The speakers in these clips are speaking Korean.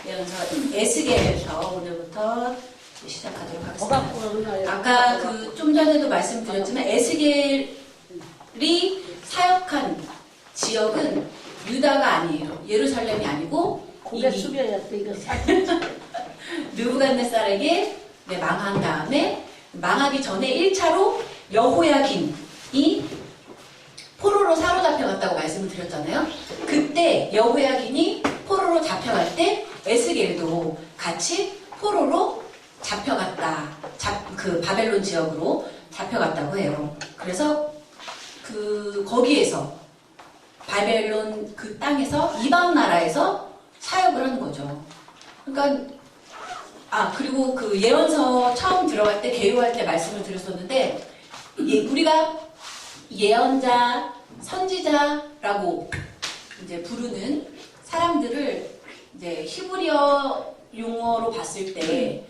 예언서 에스겔에서 오늘부터 시작하도록 하겠습니다. 아까 그 좀 전에도 말씀드렸지만 에스겔이 사역한 지역은 유다가 아니에요. 예루살렘이 아니고 고개 숙여야 돼 이거 느부갓네살에게 망한 다음에 망하기 전에 1차로 여호야긴이 포로로 사로잡혀갔다고 말씀을 드렸잖아요. 그때 여호야긴이 포로로 잡혀갈 때 에스겔도 같이 포로로 잡혀갔다. 그 바벨론 지역으로 잡혀갔다고 해요. 그래서 거기에서 바벨론 그 땅에서 이방 나라에서 사역을 하는 거죠. 그러니까 그리고 그 예언서 처음 들어갈 때 개요할 때 말씀을 드렸었는데 우리가 예언자, 선지자라고 이제 부르는 사람들을 이제 히브리어 용어로 봤을 때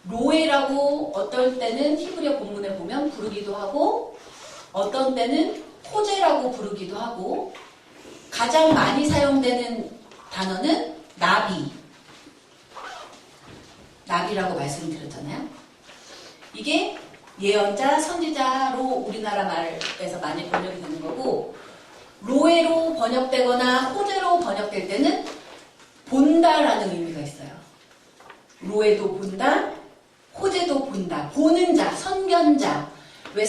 로에라고 어떨 때는 히브리어 본문에 보면 부르기도 하고 어떤 때는 호제라고 부르기도 하고 가장 많이 사용되는 단어는 나비라고 말씀드렸잖아요. 이게 예언자, 선지자로 우리나라 말에서 많이 번역이 되는 거고 로에로 번역되거나 호제로 번역될 때는 본다라는 의미가 있어요. 로에도 본다, 호제도 본다. 보는 자, 선견자. 왜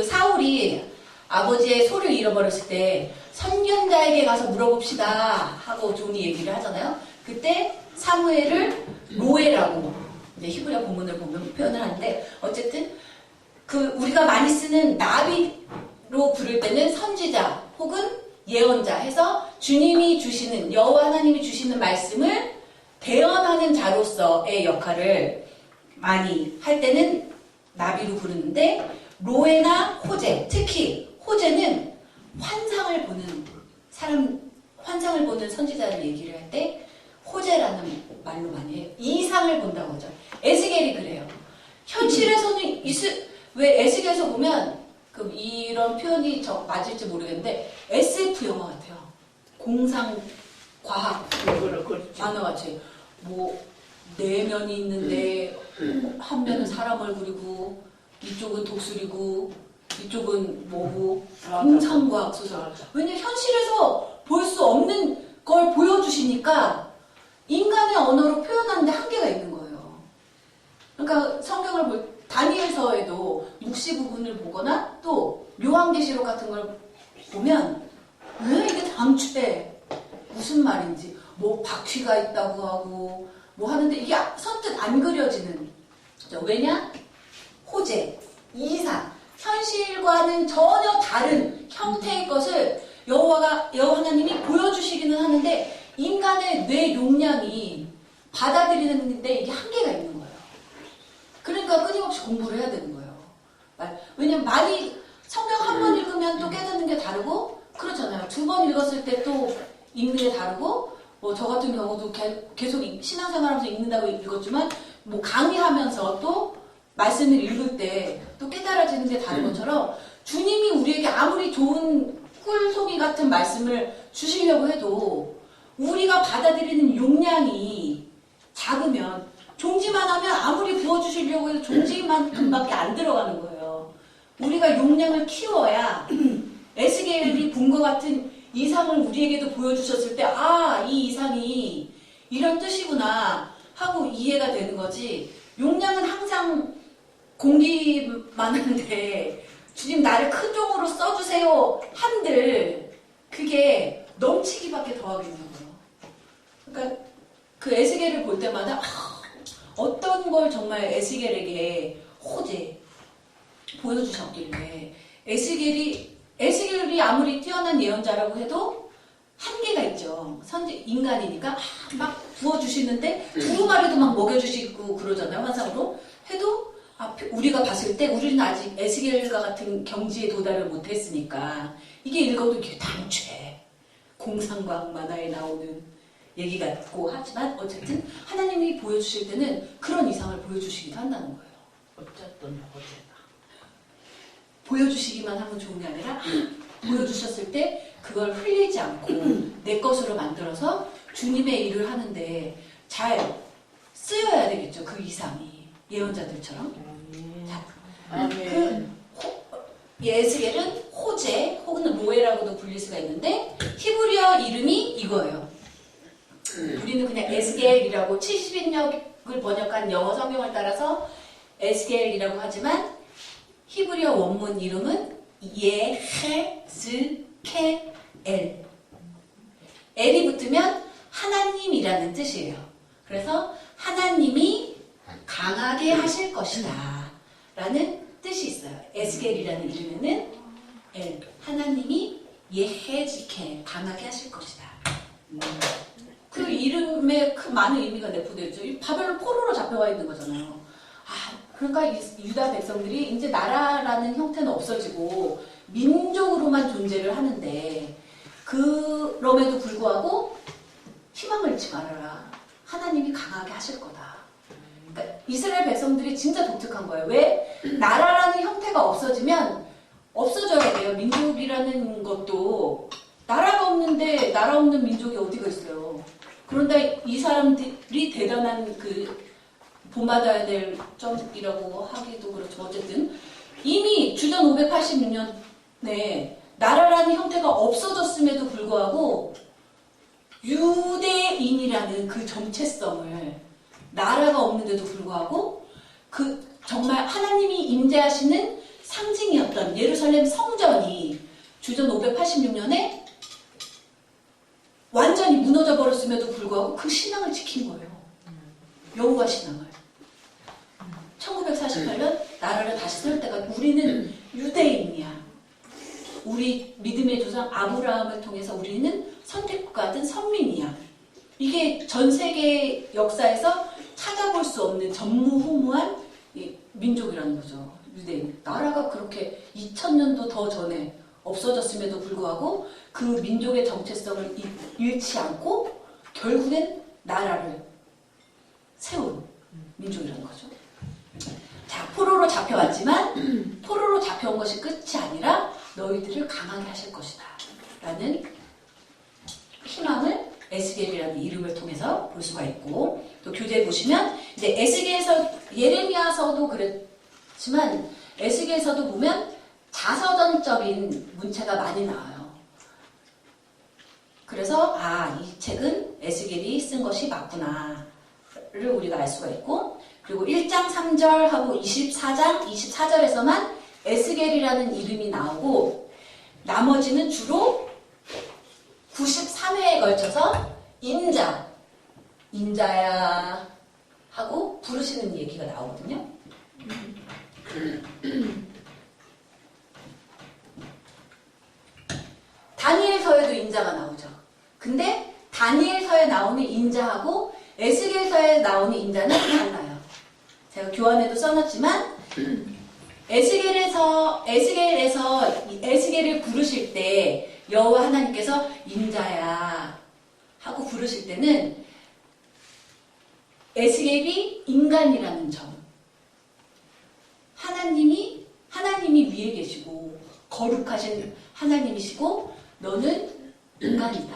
사울이 아버지의 소를 잃어버렸을 때 선견자에게 가서 물어봅시다 하고 종이 얘기를 하잖아요. 그때 사무엘을 로에라고 이제 히브리어 본문을 보면 표현을 하는데 어쨌든 우리가 많이 쓰는 나비로 부를 때는 선지자 혹은 예언자 해서 주님이 주시는 여호와 하나님이 주시는 말씀을 대언하는 자로서의 역할을 많이 할 때는 나비로 부르는데 로에나 호제, 특히 호제는 환상을 보는 선지자를 얘기를 할 때 호제라는 말로 많이 해요. 이상을 본다고 하죠. 에스겔이 그래요. 현실에서는 왜 에스겔에서 보면 이런 표현이 맞을지 모르겠는데 SF 영화 같아요. 공상 과학 만화같이 내면이 있는데 한 면은 사람 얼굴이고 이쪽은 독수리고 이쪽은 뭐고 공상과학 소설. 왜냐면 현실에서 볼 수 없는 걸 보여주시니까 인간의 언어로 표현하는데 한계가 있는 거예요. 그러니까 성경을 다니엘서에도 묵시 부분을 보거나 또 요한계시록 같은 걸 보면 왜 이게 당초에 무슨 말인지 바퀴가 있다고 하고 하는데 이게 선뜻 안 그려지는 왜냐? 호재, 이상, 현실과는 전혀 다른 형태의 것을 여호와 하나님이 보여주시기는 하는데 인간의 뇌 용량이 받아들이는데 이게 한계가 있는 거예요. 그러니까 끊임없이 공부를 해야 되는 거예요. 왜냐면 성경 한 번 읽으면 또 깨닫는 게 다르고 그렇잖아요. 2번 읽었을 때 또 읽는 게 다르고 저 같은 경우도 계속 신앙생활하면서 읽는다고 읽었지만 강의하면서 또 말씀을 읽을 때 또 깨달아지는 게 다른 것처럼 주님이 우리에게 아무리 좋은 꿀송이 같은 말씀을 주시려고 해도 우리가 받아들이는 용량이 작으면 종지만 하면 아무리 부어주시려고 해도 종지만큼밖에 안 들어가는 거예요. 우리가 용량을 키워야 에스겔이 본 것 같은 이상을 우리에게도 보여주셨을 때 이 이상이 이런 뜻이구나 하고 이해가 되는 거지. 용량은 항상 공기만 하는데 주님 나를 큰 종으로 써주세요 한들 그게 넘치기밖에 더하겠는 거예요. 그러니까 그 에스겔을 볼 때마다 어떤 걸 정말 에스겔에게 호재 보여주셨길래 에스겔이 아무리 뛰어난 예언자라고 해도 한계가 있죠. 인간이니까 막 부어주시는데 두루마리도 막 먹여주시고 그러잖아요. 환상으로 해도 우리가 봤을 때 우리는 아직 에스겔과 같은 경지에 도달을 못했으니까 이게 읽어도 이게 당최 공상과학 만화에 나오는 얘기 같고 하지만 어쨌든 하나님이 보여주실 때는 그런 이상을 보여주시기도 한다는 거예요. 어쨌든 호재다. 보여주시기만 하면 좋은 게 아니라 보여주셨을 때 그걸 흘리지 않고 내 것으로 만들어서 주님의 일을 하는데 잘 쓰여야 되겠죠. 그 이상이 예언자들처럼. 자, 아멘. 에스겔은 호제 혹은 로에라고도 불릴 수가 있는데 히브리어 이름이 이거예요. 우리는 그냥 에스겔이라고 70인역을 번역한 영어 성경을 따라서 에스겔이라고 하지만 히브리어 원문 이름은 예헤즈켈. 엘이 붙으면 하나님이라는 뜻이에요. 그래서 하나님이 강하게 하실 것이다 라는 뜻이 있어요. 에스겔이라는 이름에는 엘, 하나님이 예헤즈켈 강하게 하실 것이다. 그 이름에 그 많은 의미가 내포되어 있죠. 이 바벨론 포로로 잡혀와 있는 거잖아요. 그러니까 유다 백성들이 이제 나라라는 형태는 없어지고 민족으로만 존재를 하는데 그럼에도 불구하고 희망을 잃지 말아라. 하나님이 강하게 하실 거다. 그러니까 이스라엘 백성들이 진짜 독특한 거예요. 왜? 나라라는 형태가 없어지면 없어져야 돼요. 민족이라는 것도 나라가 없는데 나라 없는 민족이 어디가 있어요. 그런데 이 사람들이 대단한 본받아야 될 점이라고 하기도 그렇죠. 어쨌든 이미 주전 586년에 나라라는 형태가 없어졌음에도 불구하고 유대인이라는 그 정체성을 나라가 없는데도 불구하고 정말 하나님이 임재하시는 상징이었던 예루살렘 성전이 주전 586년에 완전히 무너져 버렸음에도 불구하고 그 신앙을 지킨 거예요. 여호와 신앙을. 1948년 나라를 다시 세울 때가 우리는 유대인이야. 우리 믿음의 조상 아브라함을 통해서 우리는 선택받은 선민이야. 이게 전 세계 역사에서 찾아볼 수 없는 전무후무한 민족이라는 거죠. 유대인. 나라가 그렇게 2000년도 더 전에 없어졌음에도 불구하고 그 민족의 정체성을 잃지 않고 결국엔 나라를 세운 민족이라는 거죠. 자, 포로로 잡혀왔지만 포로로 잡혀온 것이 끝이 아니라 너희들을 강하게 하실 것이다 라는 희망을 에스겔이라는 이름을 통해서 볼 수가 있고, 또 교재에 보시면 이제 에스겔에서 예레미야서도 그랬지만 에스겔에서도 보면 자서전적인 문체가 많이 나와요. 그래서 이 책은 에스겔이 쓴 것이 맞구나를 우리가 알 수가 있고, 그리고 1장 3절하고 24장 24절에서만 에스겔이라는 이름이 나오고 나머지는 주로 93회에 걸쳐서 인자야 하고 부르시는 얘기가 나오거든요. 다니엘서에도 인자가 나오죠. 근데 다니엘서에 나오는 인자하고 에스겔서에 나오는 인자는 달라요. 제가 교환에도 써놨지만 에스겔을 부르실 때 여호와 하나님께서 인자야 하고 부르실 때는 에스겔이 인간이라는 점, 하나님이 위에 계시고 거룩하신 하나님이시고 너는 인간이다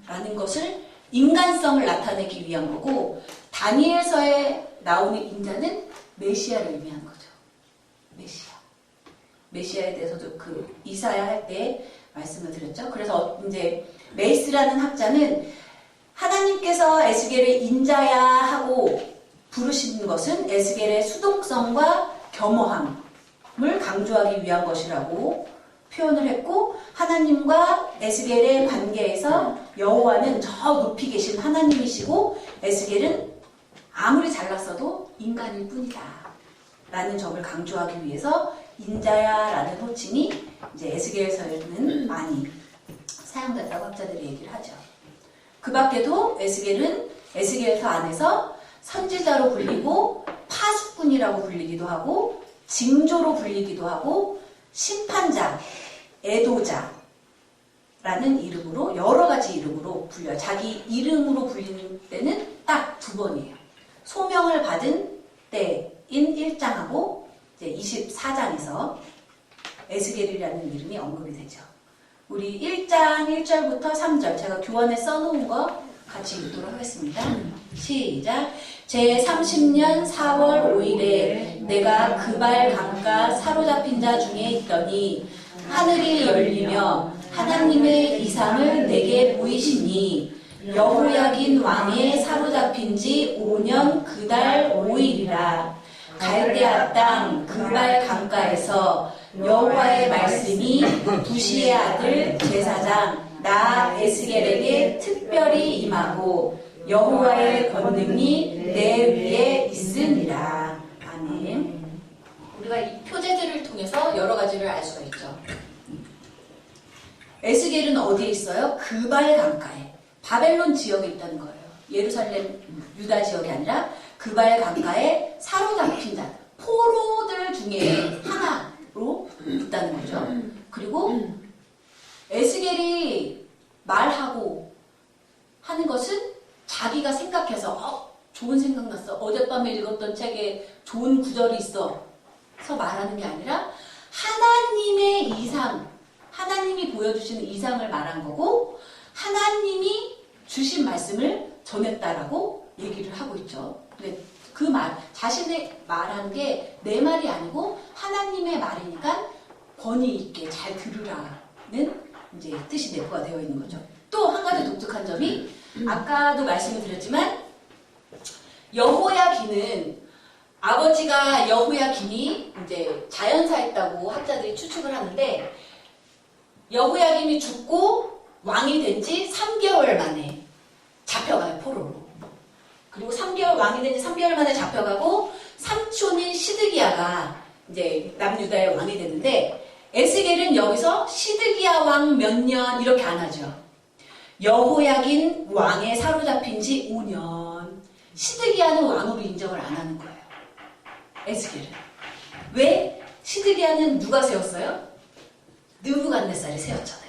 라는 것을, 인간성을 나타내기 위한 거고, 다니엘서에 나오는 인자는 메시아를 의미하는 거죠. 메시아에 대해서도 이사야 할 때 말씀을 드렸죠. 그래서 이제 메이스라는 학자는 하나님께서 에스겔을 인자야 하고 부르신 것은 에스겔의 수동성과 겸허함을 강조하기 위한 것이라고 표현을 했고, 하나님과 에스겔의 관계에서 여호와는 저 높이 계신 하나님이시고 에스겔은 아무리 잘났어도 인간일 뿐이다 라는 점을 강조하기 위해서 인자야 라는 호칭이 이제 에스겔서에는 많이 사용됐다고 학자들이 얘기를 하죠. 그 밖에도 에스겔은 에스겔서 안에서 선지자로 불리고 파수꾼이라고 불리기도 하고 징조로 불리기도 하고 심판자, 애도자라는 이름으로, 여러 가지 이름으로 불려요. 자기 이름으로 불리는 때는 딱 2번이에요. 소명을 받은 때인 1장하고 이제 24장에서 에스겔이라는 이름이 언급이 되죠. 우리 1장 1절부터 3절 제가 교원에 써놓은 거 같이 읽도록 하겠습니다. 시작. 제30년 4월 5일에 내가 그발 강가 사로잡힌 자 중에 있더니 하늘이 열리며 하나님의 이상을 내게 보이시니 여호야긴 왕에 사로잡힌 지 5년 그달 5일이라. 갈대아 땅 그발 강가에서 여호와의 말씀이 부시의 아들 제사장 나 에스겔에게 특별히 임하고 여호와의 권능이 내 위에 있으니라. 아멘. 우리가 이 표제들을 통해서 여러 가지를 알 수가 있죠. 에스겔은 어디에 있어요? 그발 강가에. 바벨론 지역에 있다는 거예요. 예루살렘 유다 지역이 아니라 그발 강가에 사로잡힌 자, 포로들 중에 하나로 있다는 거죠. 그리고 에스겔이 말하고 하는 것은 자기가 생각해서 좋은 생각 났어. 어젯밤에 읽었던 책에 좋은 구절이 있어서 말하는 게 아니라 하나님의 이상, 하나님이 보여주시는 이상을 말한 거고 하나님이 주신 말씀을 전했다라고 얘기를 하고 있죠. 근데 그 말, 자신의 말하는 게 내 말이 아니고 하나님의 말이니까 권위 있게 잘 들으라는 이제 뜻이 내포가 되어 있는 거죠. 또 한 가지 독특한 점이 아까도 말씀을 드렸지만 여호야긴은 아버지가 여호야긴이 이제 자연사했다고 학자들이 추측을 하는데 여호야긴이 죽고 왕이 된 지 3개월 만에 잡혀가요, 포로로. 그리고 3개월, 왕이 된 지 3개월 만에 잡혀가고, 삼촌인 시드기야가 이제 남유다의 왕이 되는데, 에스겔은 여기서 시드기야 왕 몇 년 이렇게 안 하죠. 여호야긴 왕에 사로잡힌 지 5년. 시드기야는 왕으로 인정을 안 하는 거예요. 에스겔은. 왜? 시드기야는 누가 세웠어요? 느부갓네살이 세웠잖아요.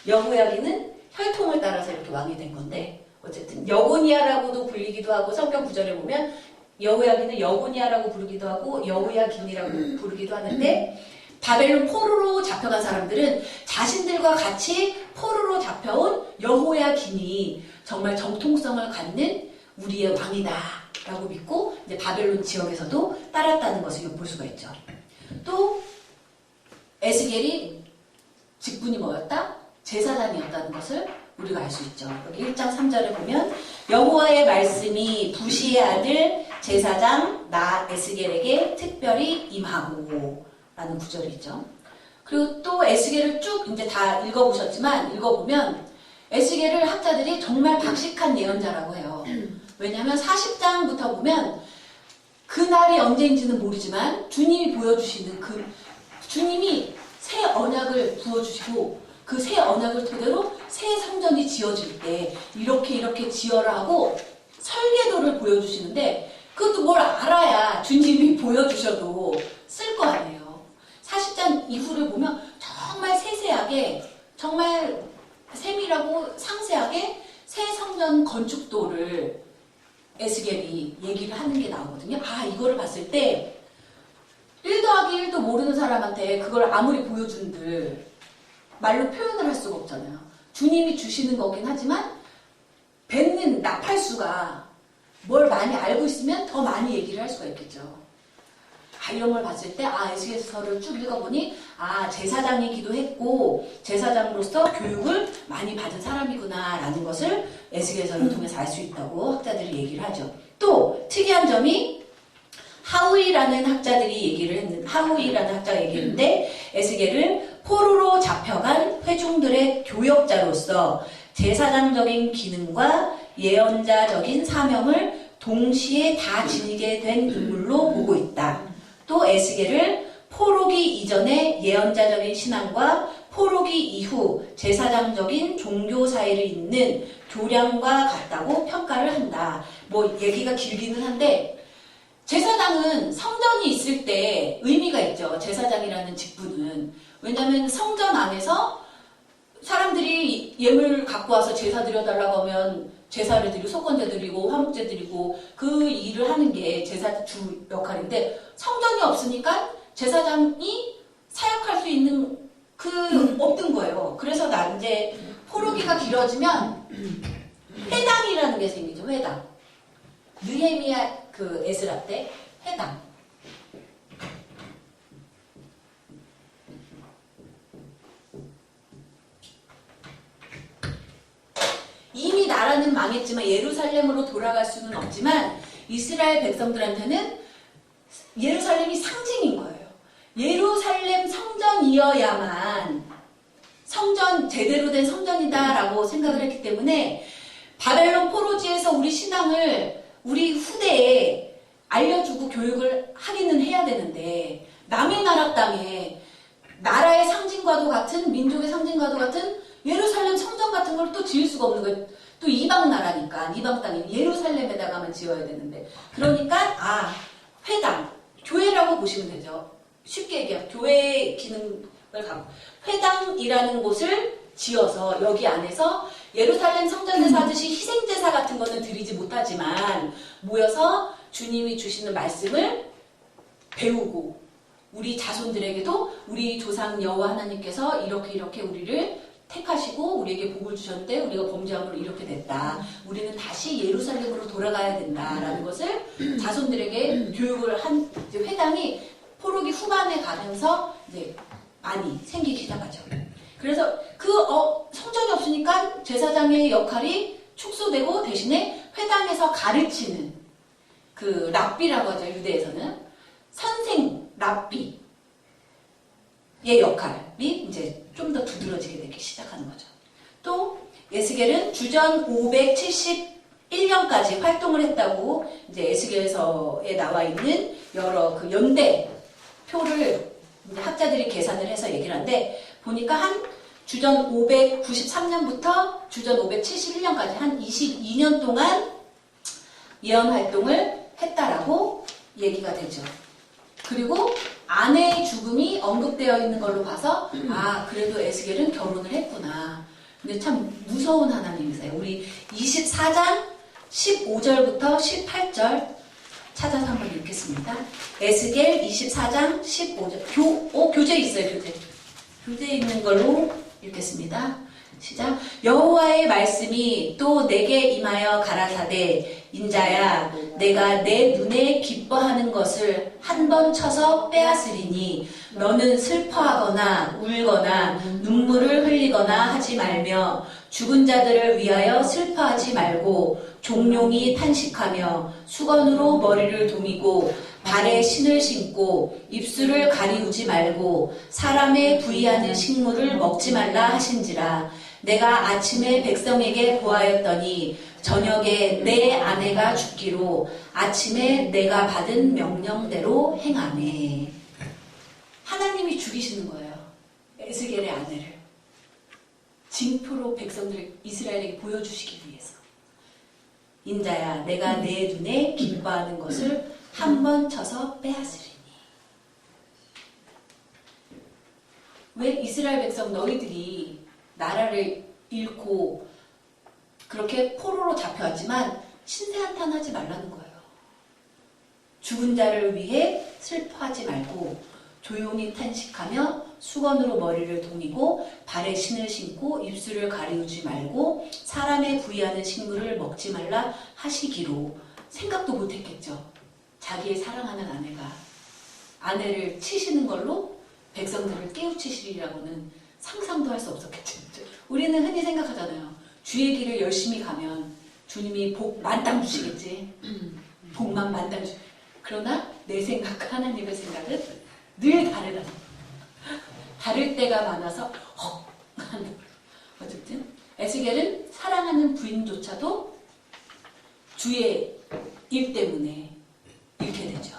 여호야긴은 혈통을 따라서 이렇게 왕이 된 건데 어쨌든 여고니아라고도 불리기도 하고 성경 구절에 보면 여호야긴은 여고니아라고 부르기도 하고 여호야긴이라고 부르기도 하는데 바벨론 포로로 잡혀간 사람들은 자신들과 같이 포로로 잡혀온 여호야긴이 정말 정통성을 갖는 우리의 왕이다 라고 믿고 이제 바벨론 지역에서도 따랐다는 것을 볼 수가 있죠. 또 에스겔이 직분이 뭐였다? 제사장이었다는 것을 우리가 알 수 있죠. 여기 1장 3절에 보면 여호와의 말씀이 부시의 아들 제사장 나 에스겔에게 특별히 임하고 라는 구절이 있죠. 그리고 또 에스겔을 쭉 이제 다 읽어보면 에스겔을 학자들이 정말 박식한 예언자라고 해요. 왜냐하면 40장부터 보면 그날이 언제인지는 모르지만 주님이 보여주시는 주님이 새 언약을 부어주시고 그 새 언약을 토대로 새 성전이 지어질 때 이렇게 지어라 하고 설계도를 보여주시는데 그것도 뭘 알아야 주님이 보여주셔도 쓸 거 아니에요. 40장 이후를 보면 정말 세세하게 정말 세밀하고 상세하게 새 성전 건축도를 에스겔이 얘기를 하는 게 나오거든요. 이거를 봤을 때 1 더하기 1도 모르는 사람한테 그걸 아무리 보여준들 말로 표현을 할 수가 없잖아요. 주님이 주시는 거긴 하지만 뱉는 나팔수가 뭘 많이 알고 있으면 더 많이 얘기를 할 수가 있겠죠. 이런 걸 봤을 때 에스겔서를 쭉 읽어보니 제사장이 기도했고 제사장으로서 교육을 많이 받은 사람이구나 라는 것을 에스겔서를 통해서 알 수 있다고 학자들이 얘기를 하죠. 또 특이한 점이 하우이라는 학자가 얘기했는데 에스겔은 포로로 잡혀간 회중들의 교역자로서 제사장적인 기능과 예언자적인 사명을 동시에 다 지니게 된 인물로 보고 있다. 또 에스겔을 포로기 이전의 예언자적인 신앙과 포로기 이후 제사장적인 종교 사회를 잇는 교량과 같다고 평가를 한다. 얘기가 길기는 한데 제사장은 성전이 있을 때 의미가 있죠. 제사장이라는 직분은. 왜냐하면 성전 안에서 사람들이 예물 갖고 와서 제사 드려달라고 하면 제사를 드리고 속건제 드리고 화목제 드리고 그 일을 하는 게 제사 주 역할인데 성전이 없으니까 제사장이 사역할 수 있는 없던 거예요. 그래서 나 이제 포로기가 길어지면 회당이라는 게 생기죠. 회당. 느헤미야 에스라 때 회당. 이미 나라는 망했지만 예루살렘으로 돌아갈 수는 없지만 이스라엘 백성들한테는 예루살렘이 상징인 거예요. 예루살렘 성전이어야만 제대로 된 성전이다라고 생각을 했기 때문에 바벨론 포로지에서 우리 신앙을 우리 후대에 알려주고 교육을 하기는 해야 되는데 남의 나라 땅에 나라의 상징과도 같은 민족의 상징과도 같은 예루살렘 성전 같은 걸 또 지을 수가 없는 거예요. 또 이방 나라니까 이방 땅에 예루살렘에다가만 지어야 되는데 그러니까 회당 교회라고 보시면 되죠. 쉽게 얘기하면 교회의 기능을 갖고 회당이라는 곳을 지어서 여기 안에서 예루살렘 성전에서 하듯이 희생제사 같은 거는 드리지 못하지만 모여서 주님이 주시는 말씀을 배우고 우리 자손들에게도 우리 조상 여호와 하나님께서 이렇게 우리를 택하시고 우리에게 복을 주셨는데 우리가 범죄함으로 이렇게 됐다. 우리는 다시 예루살렘으로 돌아가야 된다라는 것을 자손들에게 교육을 한 이제 회당이 포로기 후반에 가면서 이제 많이 생기기 시작하죠. 그래서 성전이 없으니까 제사장의 역할이 축소되고 대신에 회당에서 가르치는 랍비라고 하죠. 유대에서는 선생 랍비의 역할이 이제 좀 더 두드러지게 되기 시작하는 거죠. 또 에스겔은 주전 571년까지 활동을 했다고 이제 에스겔서에 나와 있는 여러 연대표를 이제 학자들이 계산을 해서 얘기를 하는데 보니까 한 주전 593년부터 주전 571년까지 한 22년 동안 예언 활동을 했다라고 얘기가 되죠. 그리고 아내의 죽음이 언급되어 있는 걸로 봐서 그래도 에스겔은 결혼을 했구나. 근데 참 무서운 하나님이세요. 우리 24장 15절부터 18절 찾아서 한번 읽겠습니다. 에스겔 24장 15절 교재 있어요. 교재 있는 걸로 읽겠습니다. 시작. 여호와의 말씀이 또 내게 임하여 가라사대 인자야 내가 내 눈에 기뻐하는 것을 한 번 쳐서 빼앗으리니 너는 슬퍼하거나 울거나 눈물을 흘리거나 하지 말며 죽은 자들을 위하여 슬퍼하지 말고 종용이 탄식하며 수건으로 머리를 동이고 발에 신을 신고 입술을 가리우지 말고 사람의 부의하는 식물을 먹지 말라 하신지라. 내가 아침에 백성에게 보하였더니 저녁에 내 아내가 죽기로 아침에 내가 받은 명령대로 행하매. 하나님이 죽이시는 거예요. 에스겔의 아내를. 징표로 백성들 이스라엘에게 보여주시기 위해서. 인자야 내가 내 눈에 기뻐하는 것을 한 번 쳐서 빼앗으리니. 왜 이스라엘 백성 너희들이 나라를 잃고 그렇게 포로로 잡혀왔지만 신세한탄하지 말라는 거예요. 죽은 자를 위해 슬퍼하지 말고 조용히 탄식하며 수건으로 머리를 동이고 발에 신을 신고 입술을 가리우지 말고 사람의 부의하는 식물을 먹지 말라 하시기로. 생각도 못했겠죠. 자기의 사랑하는 아내가 아내를 치시는 걸로 백성들을 깨우치시리라고는 상상도 할 수 없었겠죠. 우리는 흔히 생각하잖아요. 주의 길을 열심히 가면 주님이 복 만땅 주시겠지. 복만 만땅 주시. 그러나 내 생각과 하나님의 생각은 늘 다르다. 다를 때가 많아서 어쨌든 에스겔은 사랑하는 부인조차도 주의 일 때문에 잃게 되죠.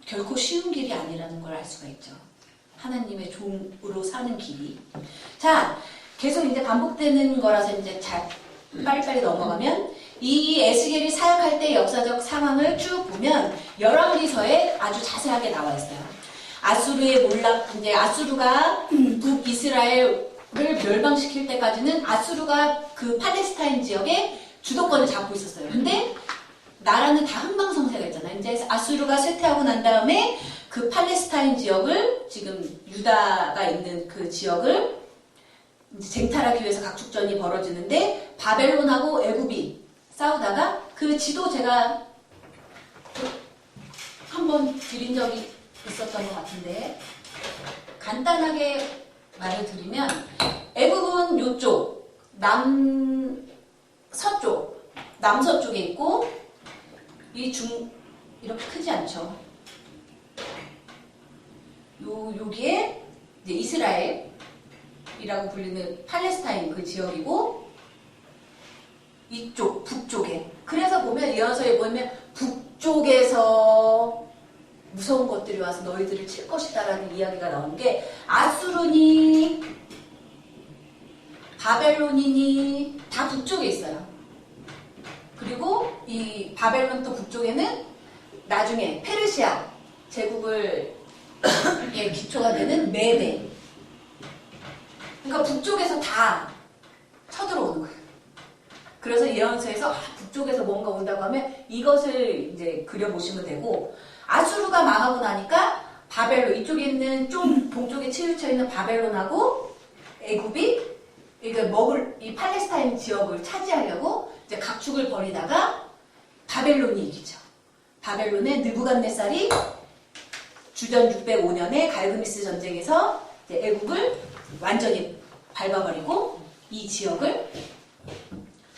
결코 쉬운 길이 아니라는 걸 알 수가 있죠. 하나님의 종으로 사는 길이. 자, 계속 이제 반복되는 거라서 이제 잘 빨리빨리 넘어가면 이 에스겔이 사역할 때 역사적 상황을 쭉 보면 열왕기서에 아주 자세하게 나와 있어요. 아수르의 이제 아수르가 북이스라엘을 멸망시킬 때까지는 아수르가 그 팔레스타인 지역에 주도권을 잡고 있었어요. 근데 나라는 다 흥망성쇠가 있잖아요. 이제 아수르가 쇠퇴하고 난 다음에 그 팔레스타인 지역을 지금 유다가 있는 그 지역을 이제 쟁탈하기 위해서 각축전이 벌어지는데 바벨론하고 애굽이 싸우다가 그 지도 제가 한번 드린 적이 있었던 것 같은데 간단하게 말을 드리면 애굽은 요쪽 남서쪽에 있고 이렇게 크지 않죠. 여기에 이제 이스라엘이라고 불리는 팔레스타인 그 지역이고 이쪽 북쪽에 그래서 보면 예언서에 보면 북쪽에서 무서운 것들이 와서 너희들을 칠 것이다라는 이야기가 나오는 게 아수르니 바벨론이니 다 북쪽에 있어요. 그리고 이 바벨론 또 북쪽에는 나중에 페르시아 제국을 기초가 되는 메데. 그러니까 북쪽에서 다 쳐들어오는 거예요. 그래서 예언서에서 북쪽에서 뭔가 온다고 하면 이것을 이제 그려보시면 되고 아수르가 망하고 나니까 바벨론 이쪽에 있는 좀 동쪽에 치우쳐 있는 바벨론하고 애굽이 이 팔레스타인 지역을 차지하려고 이제 각축을 벌이다가 바벨론이 이기죠. 바벨론의 느부갓네살이 주전 605년에 갈그미스 전쟁에서 이제 애굽을 완전히 밟아버리고 이 지역을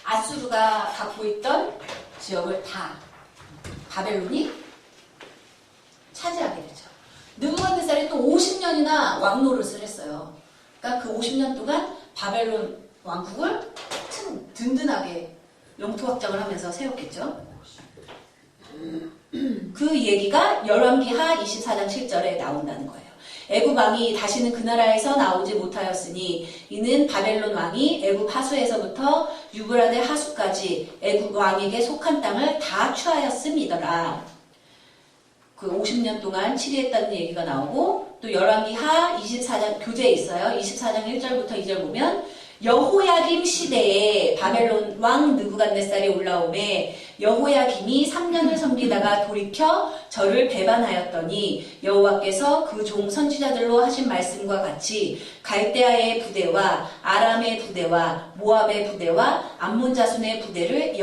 아수르가 갖고 있던 지역을 다 바벨론이 차지하게 되죠. 느부갓네살이 또 50년이나 왕노릇을 했어요. 그러니까 그 50년 동안 바벨론 왕국을 든든하게 영토 확장을 하면서 세웠겠죠. 그 얘기가 열왕기하 24장 7절에 나온다는 거예요. 애굽 왕이 다시는 그 나라에서 나오지 못하였으니 이는 바벨론 왕이 애굽 하수에서부터 유브라데 하수까지 애굽 왕에게 속한 땅을 다 취하였음이더라. 그 50년 동안 치리했다는 얘기가 나오고 또 열왕기하 24장 교재에 있어요. 24장 1절부터 2절 보면 여호야김 시대에 바벨론 왕 느부갓네살이 올라오매 여호야김이 3년을 섬기다가 돌이켜 저를 배반하였더니 여호와께서 그 종 선지자들로 하신 말씀과 같이 갈대아의 부대와 아람의 부대와 모압의 부대와 암몬 자손의 부대를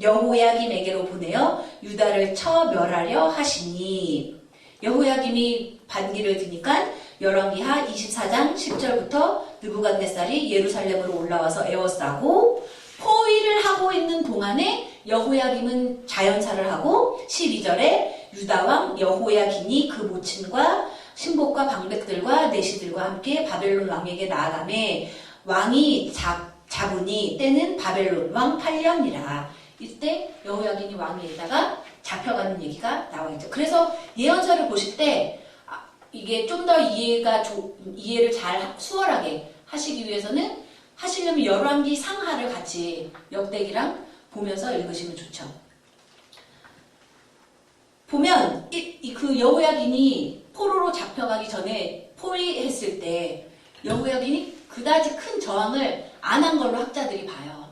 여호야김에게로 보내어 유다를 쳐 멸하려 하시니 여호야김이 반기를 드니까 열왕기하 24장 10절부터 느부갓네살이 예루살렘으로 올라와서 에워싸고 포위를 하고 있는 동안에 여호야김은 자연사를 하고 12절에 유다왕 여호야김이 그 모친과 신복과 방백들과 내시들과 함께 바벨론 왕에게 나아가매 왕이 잡으니 때는 바벨론 왕 8년이라. 이때 여호야김이 왕위에다가 잡혀가는 얘기가 나와있죠. 그래서 예언서를 보실 때 이게 좀 더 이해를 잘 수월하게 하시기 위해서는 하시려면 열왕기 상하를 같이 역대기랑 보면서 읽으시면 좋죠. 보면 그 여호야김이 포로로 잡혀가기 전에 포위했을 때 여호야김이 그다지 큰 저항을 안 한 걸로 학자들이 봐요.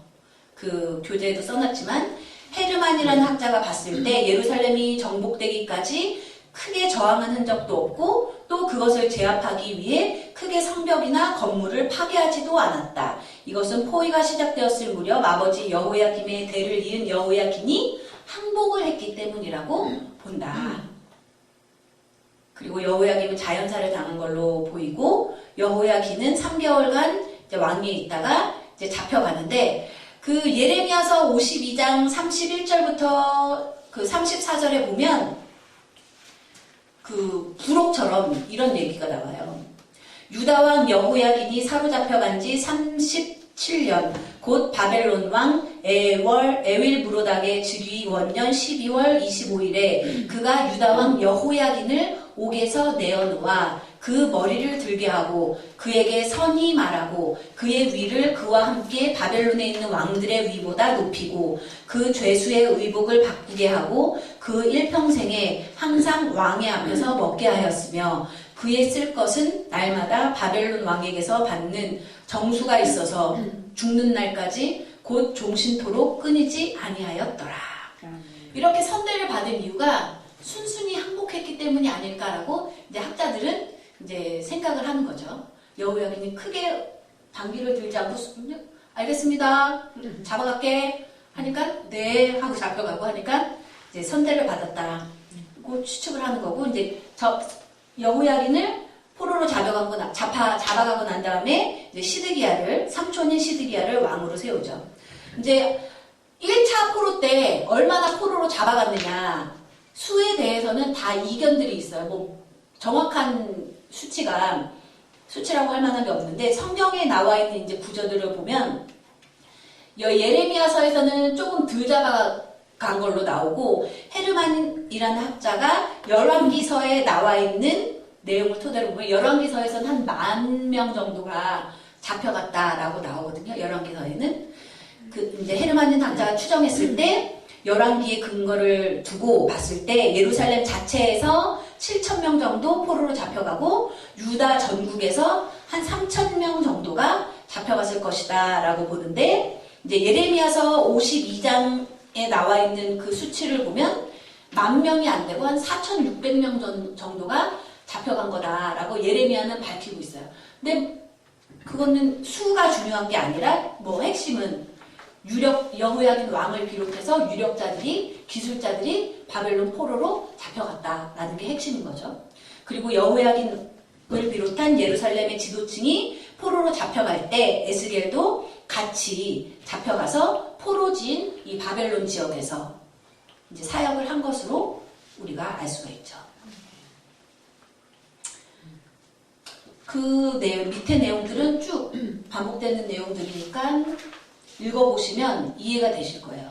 그 교재에도 써놨지만 헤르만이라는 학자가 봤을 때 예루살렘이 정복되기까지 크게 저항한 흔적도 없고 또 그것을 제압하기 위해 크게 성벽이나 건물을 파괴하지도 않았다. 이것은 포위가 시작되었을 무렵 아버지 여호야김의 대를 이은 여호야김이 항복을 했기 때문이라고 본다. 그리고 여호야김은 자연사를 당한 걸로 보이고 여호야김은 3개월간 이제 왕위에 있다가 이제 잡혀가는데 그 예레미야서 52장 31절부터 그 34절에 보면 그 부록처럼 이런 얘기가 나와요. 유다왕 여호야김이 사로잡혀간 지 37년 곧 바벨론 왕 에윌부로닥의 즉위 원년 12월 25일에 그가 유다왕 여호야김을 옥에서 내어놓아 그 머리를 들게 하고 그에게 선히 말하고 그의 위를 그와 함께 바벨론에 있는 왕들의 위보다 높이고 그 죄수의 의복을 바꾸게 하고 그 일평생에 항상 왕의 앞에서 먹게 하였으며 그의 쓸 것은 날마다 바벨론 왕에게서 받는 정수가 있어서 죽는 날까지 곧 종신토록 끊이지 아니하였더라. 이렇게 선대를 받은 이유가 순순히 항복했어요. 회복했기 때문이 아닐까라고 이제 학자들은 이제 생각을 하는 거죠. 여호야긴이 크게 방귀를 들지 않고 알겠습니다. 잡아갈게 하니까 네 하고 잡혀가고 하니까 이제 선대를 받았다고 추측을 하는 거고 이제 여호야긴을 포로로 잡아가고 난 다음에 이제 시드기야를 삼촌인 시드기야를 왕으로 세우죠. 이제 1차 포로 때 얼마나 포로로 잡아갔느냐 수에 대해서는 다 이견들이 있어요. 뭐 정확한 수치라고 할 만한 게 없는데 성경에 나와 있는 이제 구절들을 보면 예레미야서에서는 조금 덜 잡아간 걸로 나오고 헤르만이라는 학자가 열왕기서에 나와 있는 내용을 토대로 보면 열왕기서에서는 한 10,000명 정도가 잡혀갔다라고 나오거든요. 열왕기서에는 이제 헤르만인 학자가 추정했을 때 열왕기의 근거를 두고 봤을 때 예루살렘 자체에서 7,000명 정도 포로로 잡혀가고 유다 전국에서 한 3,000명 정도가 잡혀갔을 것이다 라고 보는데 이제 예레미야서 52장에 나와 있는 그 수치를 보면 10,000명이 안 되고 한 4,600명 정도가 잡혀간 거다라고 예레미야는 밝히고 있어요. 근데 그거는 수가 중요한 게 아니라 뭐 핵심은 여호야긴 왕을 비롯해서 유력자들이 기술자들이 바벨론 포로로 잡혀갔다라는 게 핵심인 거죠. 그리고 여호야긴을 비롯한 예루살렘의 지도층이 포로로 잡혀갈 때 에스겔도 같이 잡혀가서 포로지인 이 바벨론 지역에서 이제 사역을 한 것으로 우리가 알 수가 있죠. 그 밑에 내용들은 쭉 반복되는 내용들이니까 읽어보시면 이해가 되실 거예요.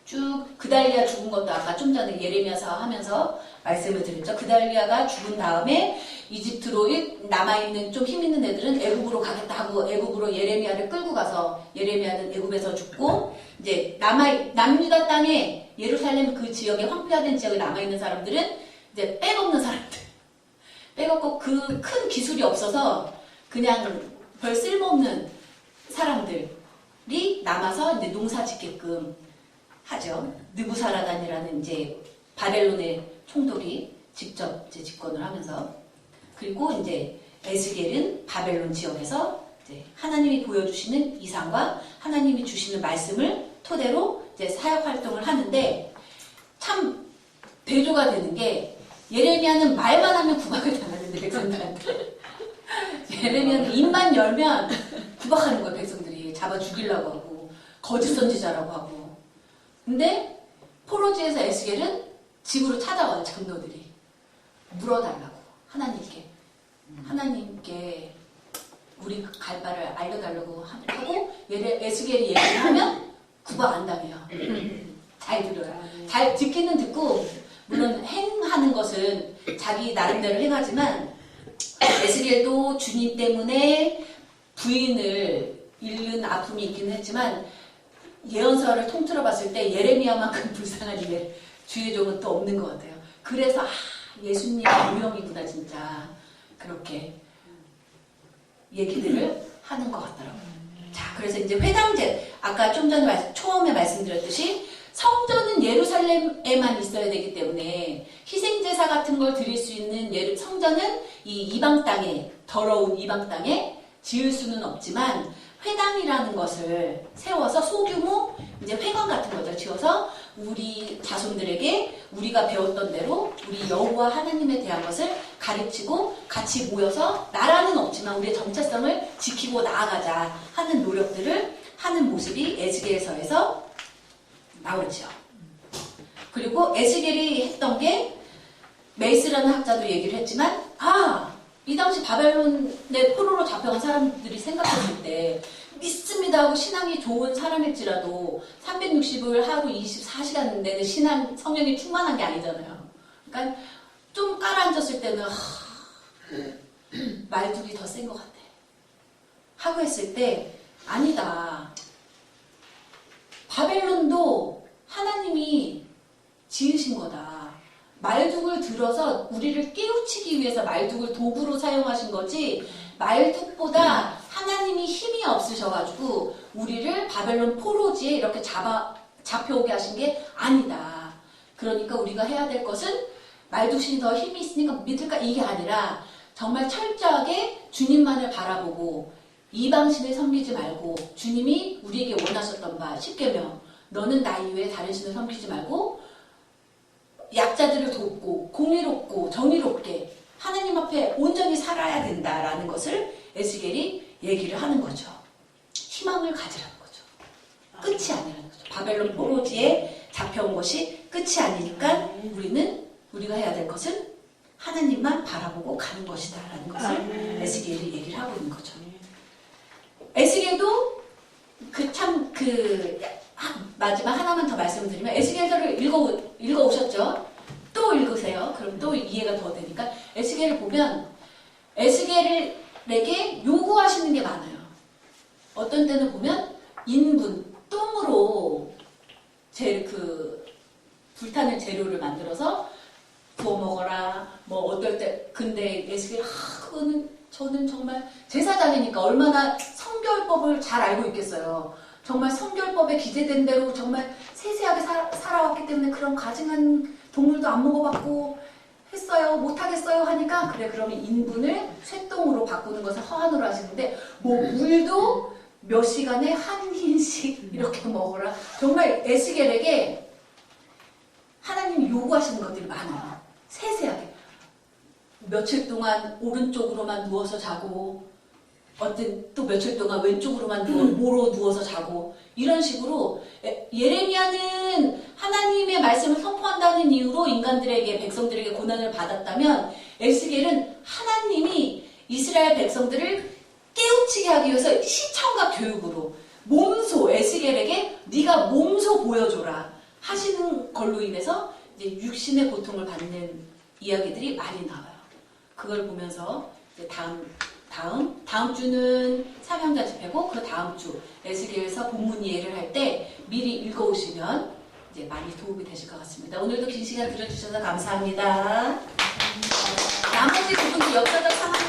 쭉 그달리아 죽은 것도 아까 좀 전에 예레미야서 하면서 말씀을 드렸죠. 그달리아가 죽은 다음에 이집트로 남아있는 좀 힘있는 애들은 애굽으로 가겠다 하고 애굽으로 예레미야를 끌고 가서 예레미야는 애굽에서 죽고 이제 남유다 땅에 예루살렘 그 지역에 황폐화된 지역에 남아있는 사람들은 이제 백없는 사람들 백없고 그 큰 기술이 없어서 그냥 별 쓸모없는 사람들이 남아서 이제 농사 짓게끔 하죠. 느부사라단이라는 이제 바벨론의 총독이 직접 이제 집권을 하면서 그리고 이제 에스겔은 바벨론 지역에서 이제 하나님이 보여주시는 이상과 하나님이 주시는 말씀을 토대로 이제 사역 활동을 하는데 참 대조가 되는 게 예레미야는 말만 하면 구박을 당하는데 백성들한테 예레미야는 입만 열면 구박하는 거예요. 백성들이 잡아 죽이려고 하고 거짓 선지자라고 하고 근데 포로지에서 에스겔은 집으로 찾아와요. 장로들이 물어달라고 하나님께 우리 갈 바를 알려달라고 하고 에스겔이 얘기를 하면 구박 안 당해요. 잘 들어요. 잘 듣기는 듣고 물론 행하는 것은 자기 나름대로 행하지만 에스겔도 주님 때문에 부인을 잃는 아픔이 있기는 했지만 예언서를 통틀어 봤을 때 예레미야만큼 불쌍한 주의 종은 또 없는 것 같아요. 그래서 예수님 유형이구나 진짜 그렇게 얘기들을 하는 것 같더라고요. 자, 그래서 이제 회당제 아까 좀 전에 처음에 말씀드렸듯이 성전은 예루살렘에만 있어야 되기 때문에 희생제사 같은 걸 드릴 수 있는 성전은 이 이방 땅에 더러운 이방 땅에 지을 수는 없지만 회당이라는 것을 세워서 소규모 이제 회관 같은 거죠. 지어서 우리 자손들에게 우리가 배웠던 대로 우리 여호와 하나님에 대한 것을 가르치고 같이 모여서 나라는 없지만 우리의 정체성을 지키고 나아가자 하는 노력들을 하는 모습이 에스겔서에서 나오죠. 그리고 에스겔이 했던 게 메이스라는 학자도 얘기를 했지만 이 당시 바벨론의 포로로 잡혀간 사람들이 생각했을 때 믿습니다 하고 신앙이 좋은 사람일지라도 360을 하루 24시간 내내 성령이 충만한 게 아니잖아요. 그러니까 좀 깔아앉았을 때는 말뚝이 더 센 것 같아 하고 했을 때 아니다. 바벨론도 하나님이 지으신 거다. 말뚝을 들어서 우리를 깨우치기 위해서 말뚝을 도구로 사용하신 거지 말뚝보다 하나님이 힘이 없으셔가지고 우리를 바벨론 포로지에 이렇게 잡혀오게 하신 게 아니다. 그러니까 우리가 해야 될 것은 말뚝심이 더 힘이 있으니까 믿을까? 이게 아니라 정말 철저하게 주님만을 바라보고 이방신을 섬기지 말고 주님이 우리에게 원하셨던 바 10계명 너는 나 이외에 다른 신을 섬기지 말고 약자들을 돕고 공의롭고 정의롭게 하나님 앞에 온전히 살아야 된다라는 것을 에스겔이 얘기를 하는 거죠. 희망을 가지라는 거죠. 끝이 아니라는 거죠. 바벨론 포로지에 잡혀온 것이 끝이 아니니까 우리가 해야 될 것은 하나님만 바라보고 가는 것이다 라는 것을 에스겔이 얘기를 하고 있는 거죠. 에스겔도 마지막 하나만 더 말씀드리면 에스겔서를 읽어오셨죠? 또 읽으세요. 그럼 또 이해가 더 되니까 에스겔을 보면 에스겔에게 요구하시는 게 많아요. 어떤 때는 보면 인분, 똥으로 불타는 재료를 만들어서 구워 먹어라. 뭐 어떨 때 근데 에스겔 그거는 저는 정말 제사장이니까 얼마나 성결법을 잘 알고 있겠어요. 정말 성결법에 기재된 대로 정말 세세하게 살아왔기 때문에 그런 가증한 동물도 안 먹어봤고 했어요. 못하겠어요 하니까 그래 그러면 인분을 쇠똥으로 바꾸는 것을 허한으로 하시는데 뭐 물도 몇 시간에 한 흰씩 이렇게 먹어라. 정말 에스겔에게 하나님이 요구하시는 것들이 많아요. 세세하게. 며칠 동안 오른쪽으로만 누워서 자고 또 며칠 동안 왼쪽으로만 모로 누워서 자고 이런 식으로 예레미야는 하나님의 말씀을 선포한다는 이유로 인간들에게 백성들에게 고난을 받았다면 에스겔은 하나님이 이스라엘 백성들을 깨우치게 하기 위해서 시청과 교육으로 몸소 에스겔에게 네가 몸소 보여줘라 하시는 걸로 인해서 이제 육신의 고통을 받는 이야기들이 많이 나와요. 그걸 보면서 이제 다음 주는 삼형제 집회고 그 다음 주 에스겔서 본문 이해를 할 때 미리 읽어오시면 이제 많이 도움이 되실 것 같습니다. 오늘도 긴 시간 들어주셔서 감사합니다. 나머지 부분도 역사적 상황